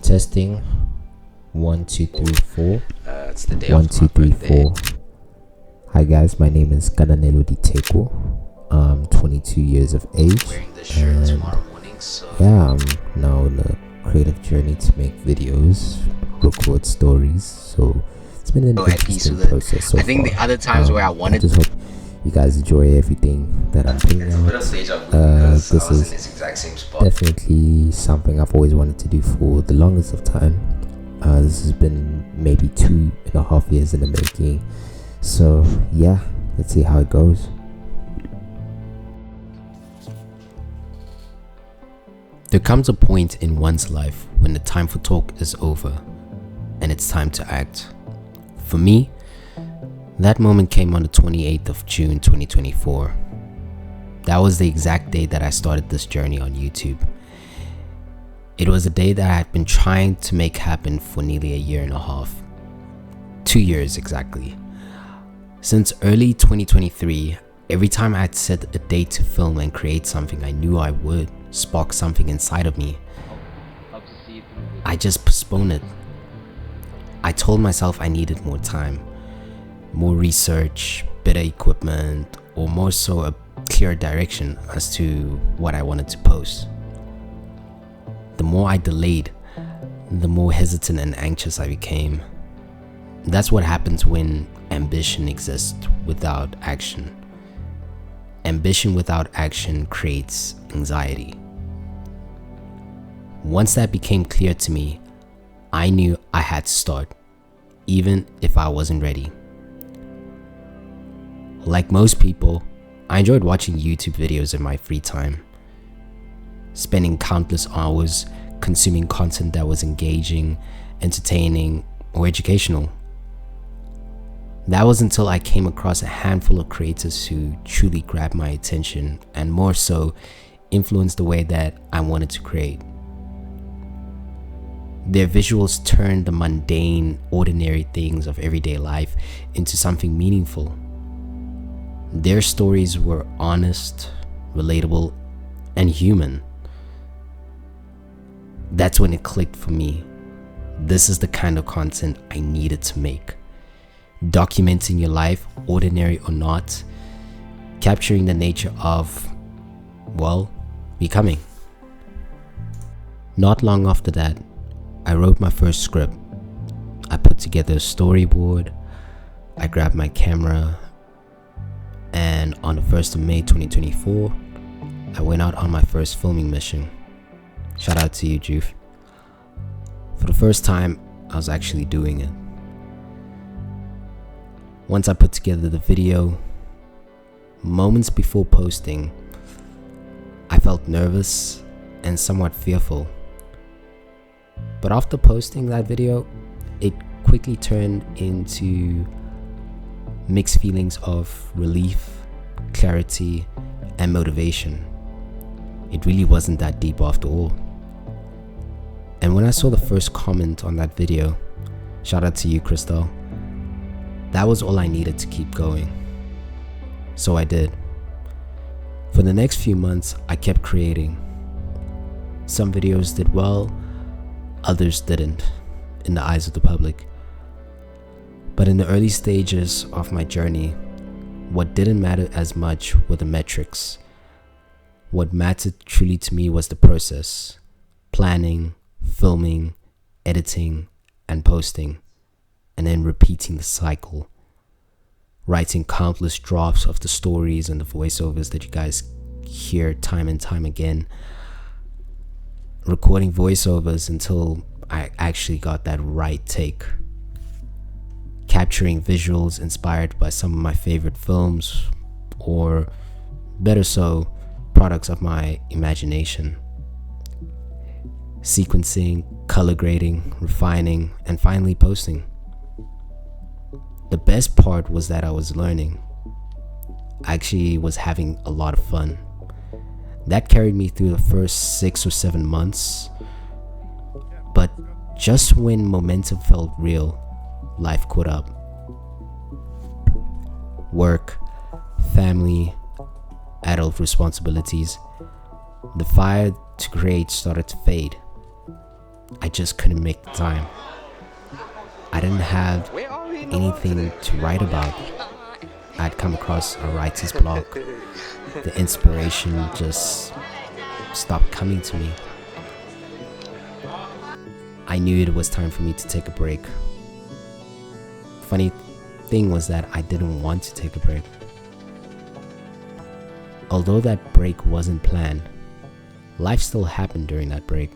Testing. 1 2 3 4. It's the day 1 after 2 my 3 birthday. 4. Hi guys, my name is Kana Teko. I'm 22 years of age, Wearing this shirt and tomorrow morning, so yeah, I'm now on a creative journey to make videos, record stories. So it's been an go at peace interesting with it. process so I think far. the other times where I I wanted just hope you guys enjoy everything that I'm putting it's a out. bit of deja vu because This I was is in this exact same spot. definitely something I've always wanted to do for the longest of time. This has been maybe 2.5 years in the making. So yeah, let's see how it goes. There comes a point in one's life when the time for talk is over and it's time to act. For me, that moment came on the 28th of June 2024. That was the exact day that I started this journey on YouTube. It was a day that I had been trying to make happen for nearly a year and a half. 2 years exactly. Since early 2023, every time I had set a date to film and create something, I knew I would spark something inside of me. I just postponed it. I told myself I needed more time, more research, better equipment, or more so a clear direction as to what I wanted to post. The more I delayed, the more hesitant and anxious I became. That's what happens when ambition exists without action. Ambition without action creates anxiety. Once that became clear to me, I knew I had to start, even if I wasn't ready. Like most people, I enjoyed watching YouTube videos in my free time, spending countless hours consuming content that was engaging, entertaining, or educational. That was until I came across a handful of creators who truly grabbed my attention and more so influenced the way that I wanted to create. Their visuals turned the mundane, ordinary things of everyday life into something meaningful. Their stories were honest, relatable, and human. That's when it clicked for me. This is the kind of content I needed to make. Documenting your life, ordinary or not, capturing the nature of, well, becoming. Not long after that, I wrote my first script. I put together a storyboard, I grabbed my camera, and on the 1st of May 2024, I went out on my first filming mission. Shout out to you, Juve. For the first time, I was actually doing it. Once I put together the video, moments before posting, I felt nervous and somewhat fearful. But after posting that video, it quickly turned into mixed feelings of relief, clarity, and motivation. It really wasn't that deep after all. And when I saw the first comment on that video, shout out to you, Crystal, that was all I needed to keep going. So I did. For the next few months, I kept creating. Some videos did well, others didn't, in the eyes of the public. But in the early stages of my journey, what didn't matter as much were the metrics. What mattered truly to me was the process: planning, filming, editing, and posting, and then repeating the cycle. Writing countless drafts of the stories and the voiceovers that you guys hear time and time again. Recording voiceovers until I actually got that right take. Capturing visuals inspired by some of my favorite films, or better so, products of my imagination. Sequencing, color grading, refining, and finally posting. The best part was that I was learning. I actually was having a lot of fun. That carried me through the first 6 or 7 months. But just when momentum felt real, life caught up. Work, family, adult responsibilities. The fire to create started to fade. I just couldn't make the time. I didn't have anything to write about. I'd come across a writer's block. The inspiration just stopped coming to me. I knew it was time for me to take a break. Funny thing was that I didn't want to take a break. Although that break wasn't planned, life still happened during that break.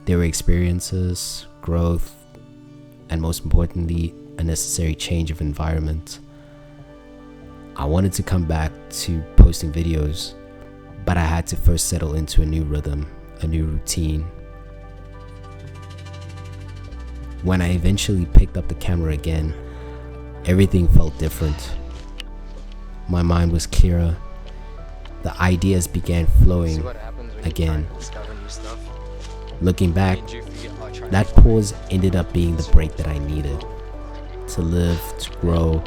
There were experiences, growth, and most importantly, a necessary change of environment. I wanted to come back to posting videos, but I had to first settle into a new rhythm, a new routine. When I eventually picked up the camera again, everything felt different. My mind was clearer. The ideas began flowing again. Looking back, that pause ended up being the break that I needed to live, to grow,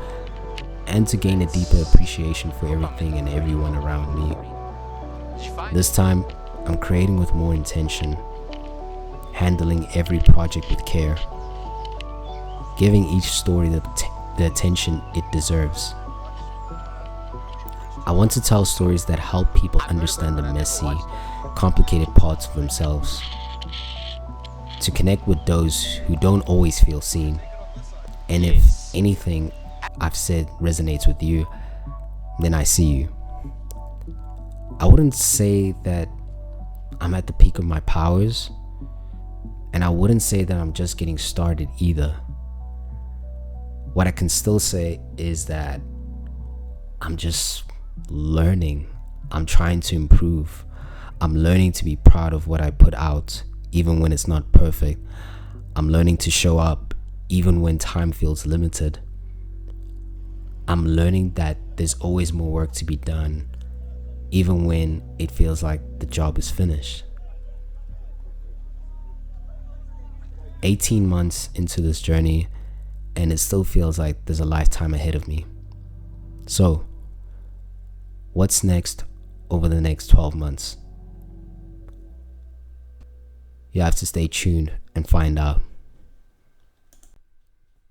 and to gain a deeper appreciation for everything and everyone around me. This time, I'm creating with more intention, handling every project with care, giving each story the attention it deserves. I want to tell stories that help people understand the messy, complicated parts of themselves, to connect with those who don't always feel seen. And if anything I've said resonates with you, then I see you. I wouldn't say that I'm at the peak of my powers, and I wouldn't say that I'm just getting started either. What I can still say is that I'm just learning. I'm trying to improve. I'm learning to be proud of what I put out, even when it's not perfect. I'm learning to show up, even when time feels limited. I'm learning that there's always more work to be done, even when it feels like the job is finished. 18 months into this journey, and it still feels like there's a lifetime ahead of me. So, what's next over the next 12 months? You have to stay tuned and find out.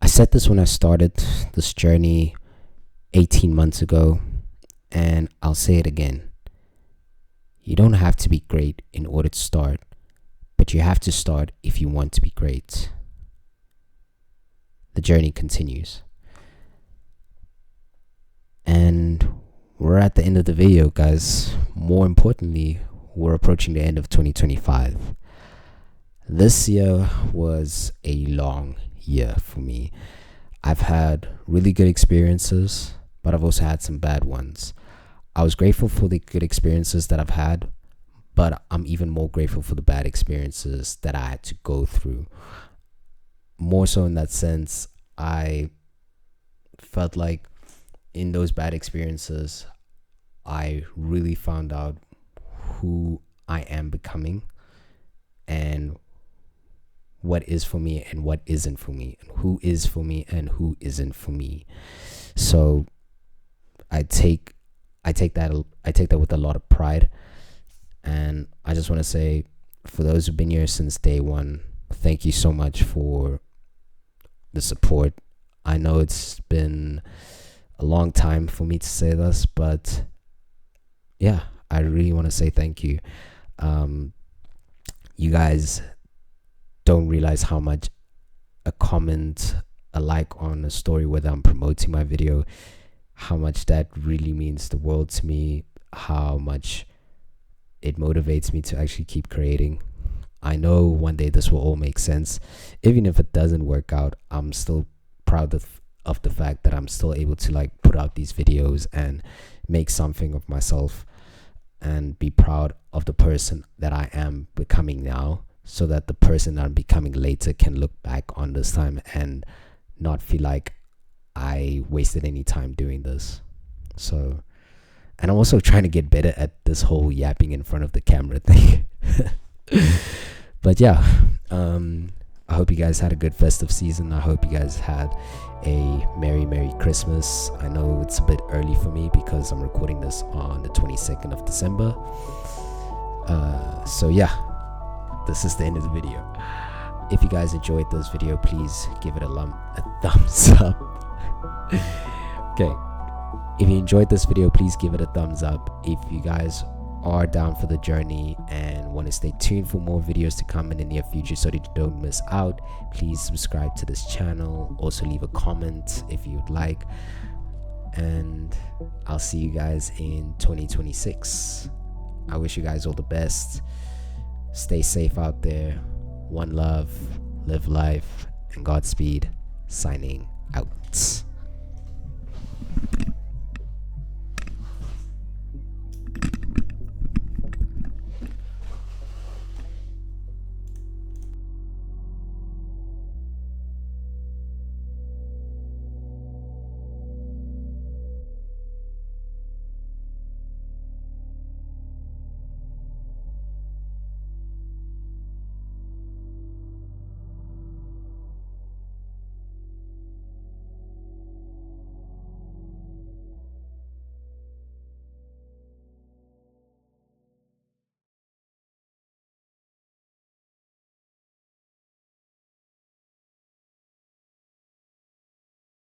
I said this when I started this journey 18 months ago, and I'll say it again. You don't have to be great in order to start, but you have to start if you want to be great. The journey continues. And we're at the end of the video, guys. More importantly, we're approaching the end of 2025. This year was a long year for me. I've had really good experiences, but I've also had some bad ones. I was grateful for the good experiences that I've had, but I'm even more grateful for the bad experiences that I had to go through. More so in that sense, I felt like in those bad experiences, I really found out who I am becoming and what is for me and what isn't for me, and who is for me and who isn't for me. So I take that with a lot of pride, and I just want to say, for those who've been here since day one, thank you so much for the support. I know it's been a long time for me to say this, but yeah, I really want to say thank you. You guys don't realize how much a comment, a like on a story, whether I'm promoting my video, how much that really means the world to me, how much it motivates me to actually keep creating. I know one day this will all make sense. Even if it doesn't work out, I'm still proud of the fact that I'm still able to like put out these videos and make something of myself and be proud of the person that I am becoming now, so that the person that I'm becoming later can look back on this time and not feel like I wasted any time doing this. So, and I'm also trying to get better at this whole yapping in front of the camera thing. But yeah, I hope you guys had a good festive season. I hope you guys had a Merry Christmas. I know it's a bit early for me because I'm recording this on the 22nd of December. So yeah, this is the end of the video. If you guys enjoyed this video, please give it a thumbs up. Okay, if you enjoyed this video, please give it a thumbs up. If you guys are down for the journey and want to stay tuned for more videos to come in the near future so that you don't miss out, please subscribe to this channel. Also leave a comment if you'd like, and I'll see you guys in 2026. I wish you guys all the best. Stay safe out there. One love, live life, and Godspeed. Signing out.